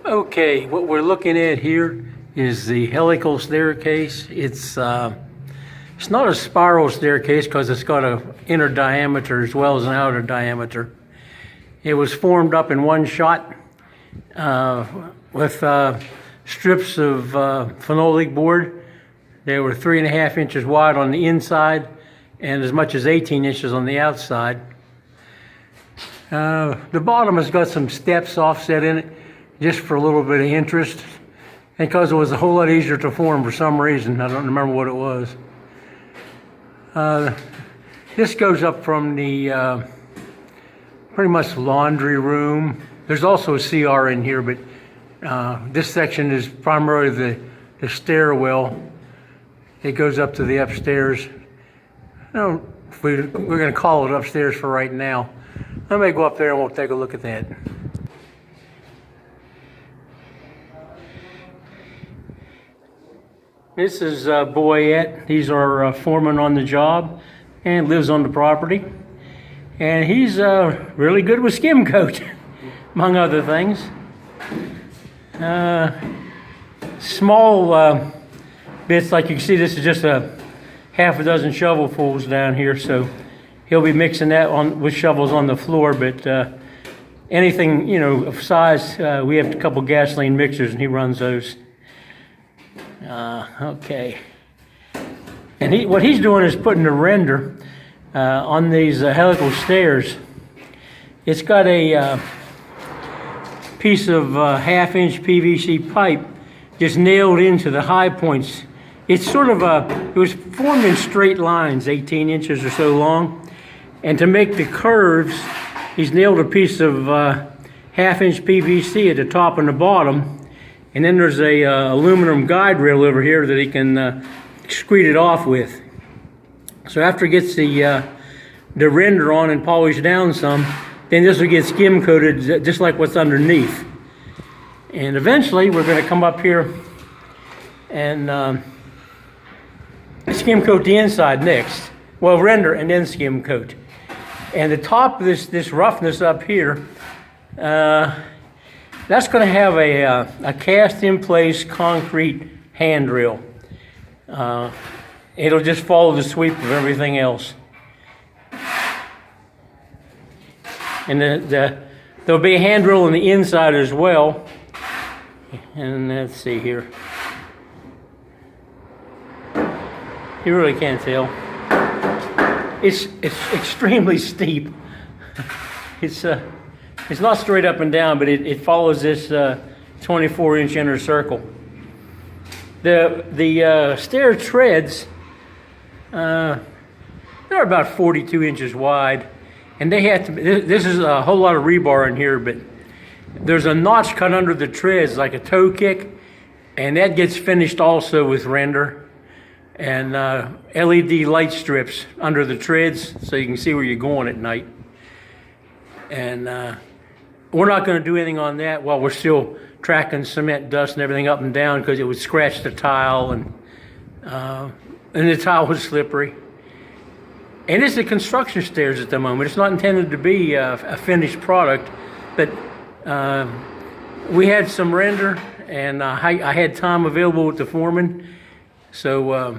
Okay, what we're looking at here is the helical staircase. It's not a spiral staircase because it's got an inner diameter as well as an outer diameter. It was formed up in one shot with strips of phenolic board. They were 3.5 inches wide on the inside and as much as 18 inches on the outside. The bottom has got some steps offset in it, just for a little bit of interest, and because it was a whole lot easier to form for some reason. I don't remember what it was. This goes up from the pretty much laundry room. There's also a CR in here, but this section is primarily the stairwell. It goes up to the upstairs. We're going to call it upstairs for right now. Let me go up there and we'll take a look at that. This is Boyette. He's our foreman on the job and lives on the property. And he's really good with skim coat, among other things. Small bits, like you can see, this is just a half a dozen shovelfuls down here, so he'll be mixing that with shovels on the floor, but anything, of size, we have a couple gasoline mixers and he runs those. Okay. And what he's doing is putting the render on these helical stairs. It's got a piece of 1/2 inch PVC pipe just nailed into the high points. It's sort of it was formed in straight lines, 18 inches or so long. And to make the curves, he's nailed a piece of 1/2 inch PVC at the top and the bottom. And then there's a aluminum guide rail over here that he can screed it off with. So after he gets the render on and polished down some, then this will get skim coated just like what's underneath. And eventually we're going to come up here and skim coat the inside next. Well, render and then skim coat. And the top of this roughness up here, that's going to have a cast-in-place concrete handrail. It'll just follow the sweep of everything else. And there'll be a handrail on the inside as well. And let's see here. You really can't tell. It's extremely steep. It's not straight up and down, but it follows this 24-inch inner circle. The stair treads, they're about 42 inches wide, and they have to. This is a whole lot of rebar in here, but there's a notch cut under the treads like a toe kick, and that gets finished also with render and LED light strips under the treads so you can see where you're going at night. And we're not going to do anything on that while we're still tracking cement dust and everything up and down, because it would scratch the tile and the tile was slippery. And it's the construction stairs at the moment. It's not intended to be a finished product, but we had some render and I had time available with the foreman, so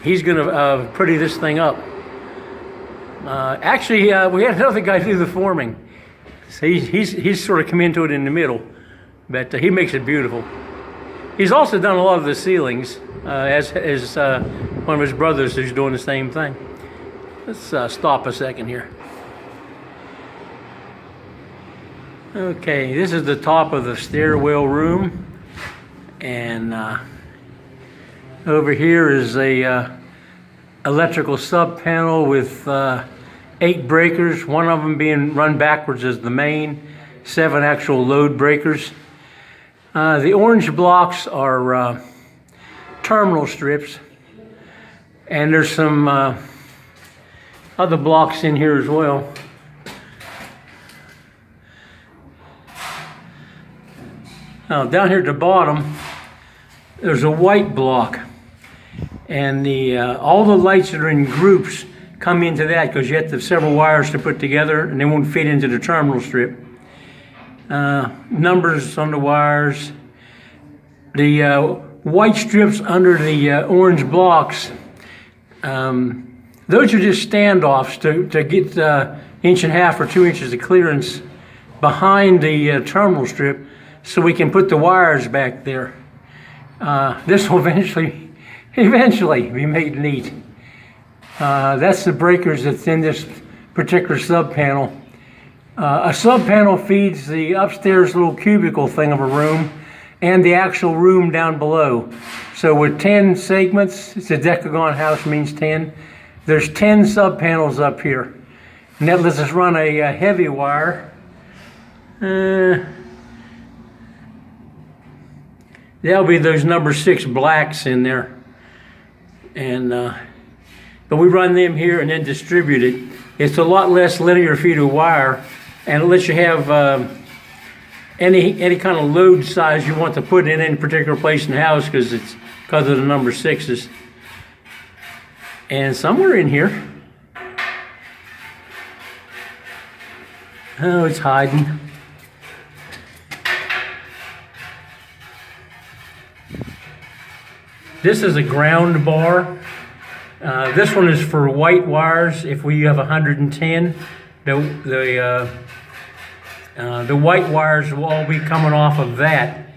he's going to pretty this thing up. Actually, we had another guy do the forming. So he's sort of come into it in the middle, but he makes it beautiful. He's also done a lot of the ceilings, as one of his brothers who's doing the same thing. Let's stop a second here. Okay, this is the top of the stairwell room, and over here is a electrical sub panel with 8 breakers, one of them being run backwards as the main, 7 actual load breakers. The orange blocks are terminal strips, and there's some other blocks in here as well. Now down here at the bottom, there's a white block, and all the lights that are in groups come into that because you have to have several wires to put together, and they won't fit into the terminal strip. Numbers on the wires. The white strips under the orange blocks, those are just standoffs to get 1.5 inches or 2 inches of clearance behind the terminal strip so we can put the wires back there. This will eventually be made neat. That's the breakers that's in this particular sub panel. A sub panel feeds the upstairs little cubicle thing of a room and the actual room down below. So with 10 segments, it's a DECAGON house, means 10. There's 10 sub panels up here. And that lets us run a heavy wire. There'll be those number 6 blacks in there. And but we run them here and then distribute it. It's a lot less linear feet of wire, and it lets you have any kind of load size you want to put in any particular place in the house because of the number 6s. And somewhere in here, oh, it's hiding. This is a ground bar. This one is for white wires. If we have 110, the white wires will all be coming off of that,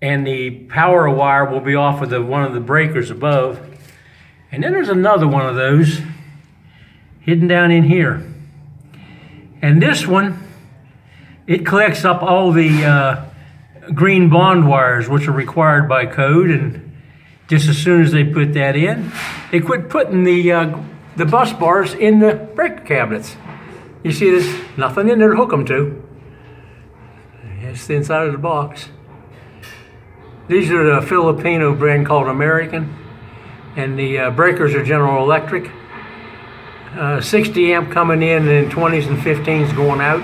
and the power wire will be off of one of the breakers above. And then there's another one of those hidden down in here. And this one, it collects up all the green bond wires, which are required by code, and just as soon as they put that in, they quit putting the bus bars in the breaker cabinets. You see there's nothing in there to hook them to. It's the inside of the box. These are the Filipino brand called American, and the breakers are General Electric. 60 amp coming in and 20s and 15s going out.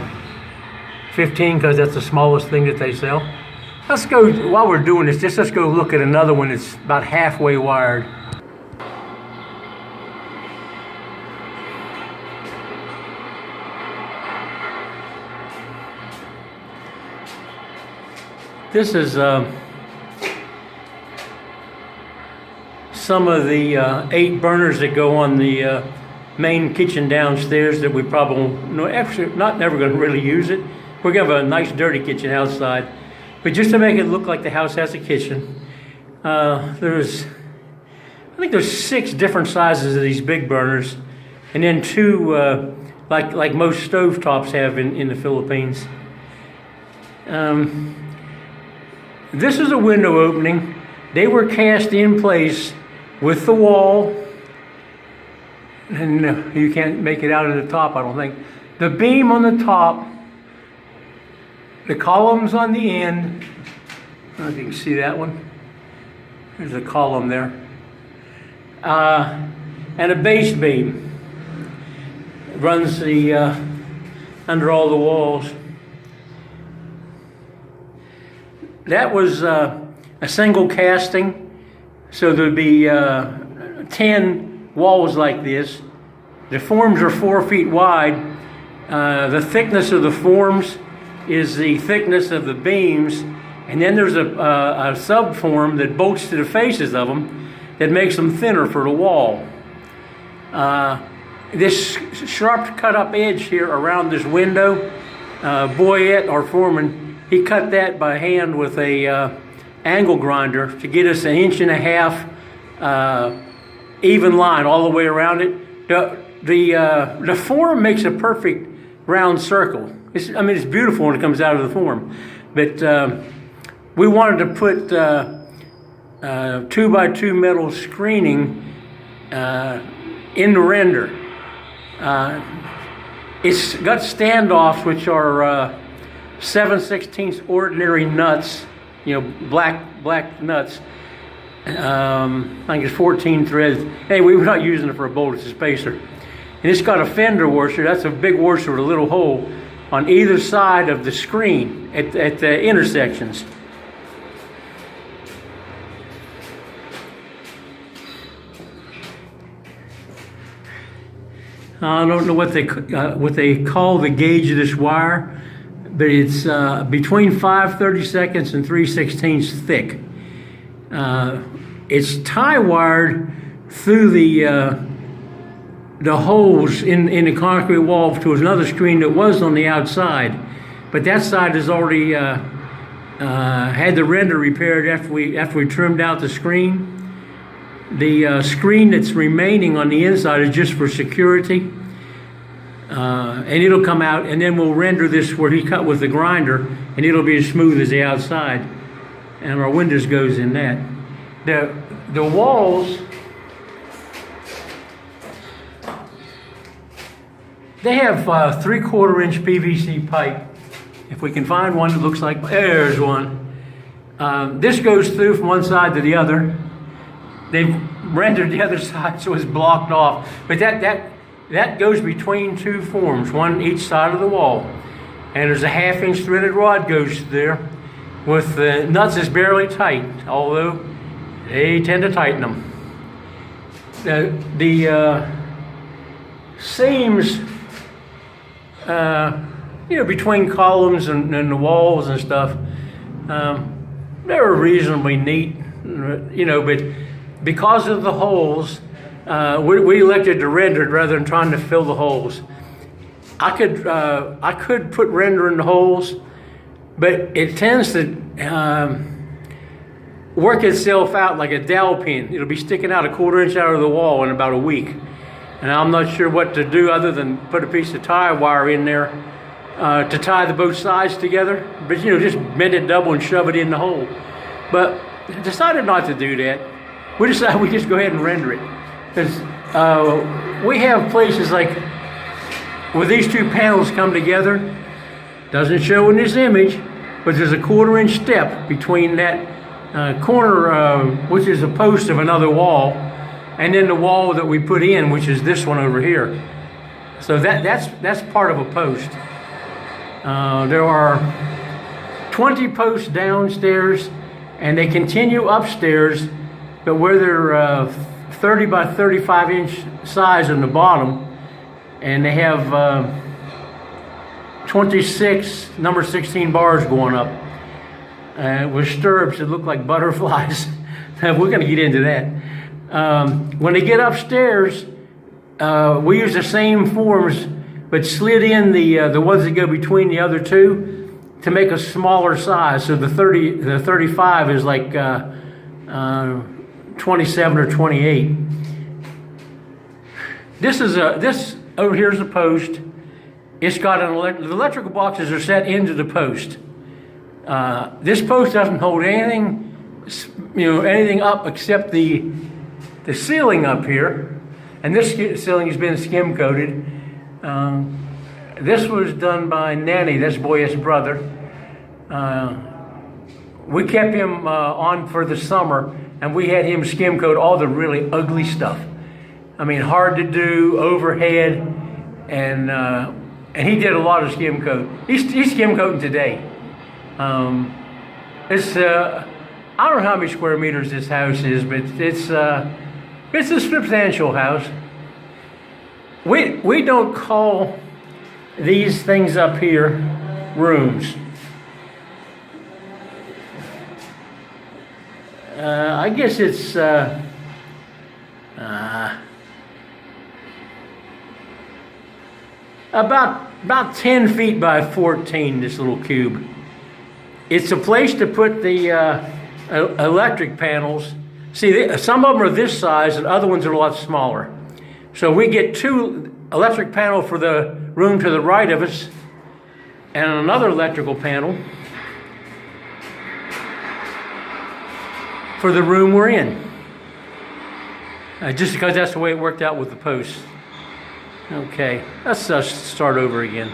15 because that's the smallest thing that they sell. Let's go, while we're doing this, let's go look at another one that's about halfway wired. This is some of the 8 burners that go on the main kitchen downstairs that we probably actually not never going to really use it. We're going to have a nice dirty kitchen outside, but just to make it look like the house has a kitchen, I think there's 6 different sizes of these big burners, and then 2 like most stovetops have in the Philippines. This is a window opening. They were cast in place with the wall, and you can't make it out of the top, I don't think. The beam on the top, the columns on the end, I don't know if you can see that one. There's a column there. And a base beam runs under all the walls. That was a single casting, so there'd be 10 walls like this. The forms are 4 feet wide. The thickness of the forms is the thickness of the beams, and then there's a sub-form that bolts to the faces of them that makes them thinner for the wall. This sharp cut-up edge here around this window, Boyette, our foreman, he cut that by hand with a angle grinder to get us 1.5 inches even line all the way around it. The form makes a perfect round circle. It's beautiful when it comes out of the form. But we wanted to put 2x2 metal screening in the render. It's got standoffs, which are 7/16 ordinary nuts, black nuts. I think it's 14 threads. Anyway, we're not using it for a bolt, it's a spacer. And it's got a fender washer. That's a big washer with a little hole on either side of the screen at the intersections. I don't know what they call the gauge of this wire, but it's between 5/32 and 3/16 thick. It's tie wired through the holes in the concrete wall to another screen that was on the outside, but that side has already had the render repaired after we trimmed out the screen. The screen that's remaining on the inside is just for security, and it'll come out, and then we'll render this where he cut with the grinder, and it'll be as smooth as the outside, and our windows goes in that. The walls, they have 3/4 inch PVC pipe. If we can find one that looks like, there's one. This goes through from one side to the other. They've rendered the other side so it's blocked off. But that goes between two forms, one each side of the wall. And there's a 1/2 inch threaded rod goes there with the nuts is barely tight, although they tend to tighten them. The seams, between columns and the walls and stuff, they were reasonably neat, but because of the holes, we elected to render it rather than trying to fill the holes. I could put render in the holes, but it tends to work itself out like a dowel pin. It'll be sticking out 1/4 inch out of the wall in about a week. And I'm not sure what to do other than put a piece of tie wire in there to tie the both sides together. But just bend it double and shove it in the hole. But I decided not to do that. We decided we just go ahead and render it. Because we have places like where these two panels come together. Doesn't show in this image, but there's a 1/4 inch step between that corner, which is a post of another wall, and then the wall that we put in, which is this one over here. So that's part of a post. There are 20 posts downstairs, and they continue upstairs, but where they're 30 by 35 inch size on the bottom, and they have 26 number 16 bars going up with stirrups that look like butterflies. We're going to get into that. When they get upstairs, we use the same forms, but slid in the ones that go between the other two to make a smaller size. So the 35 is like 27 or 28. This over here is a post. It's got the electrical boxes are set into the post. This post doesn't hold anything, anything up except the ceiling up here, and this ceiling has been skim coated. This was done by Nanny, that's Boy's brother. We kept him on for the summer, and we had him skim coat all the really ugly stuff. I mean, hard to do, overhead, and he did a lot of skim coat. He's skim coating today. It's I don't know how many square meters this house is, but it's a substantial house. We don't call these things up here rooms. I guess it's about 10 feet by 14, this little cube. It's a place to put the electric panels. See, some of them are this size and other ones are a lot smaller. So we get 2 electric panel for the room to the right of us and another electrical panel for the room we're in. Just because that's the way it worked out with the posts. Okay, let's start over again.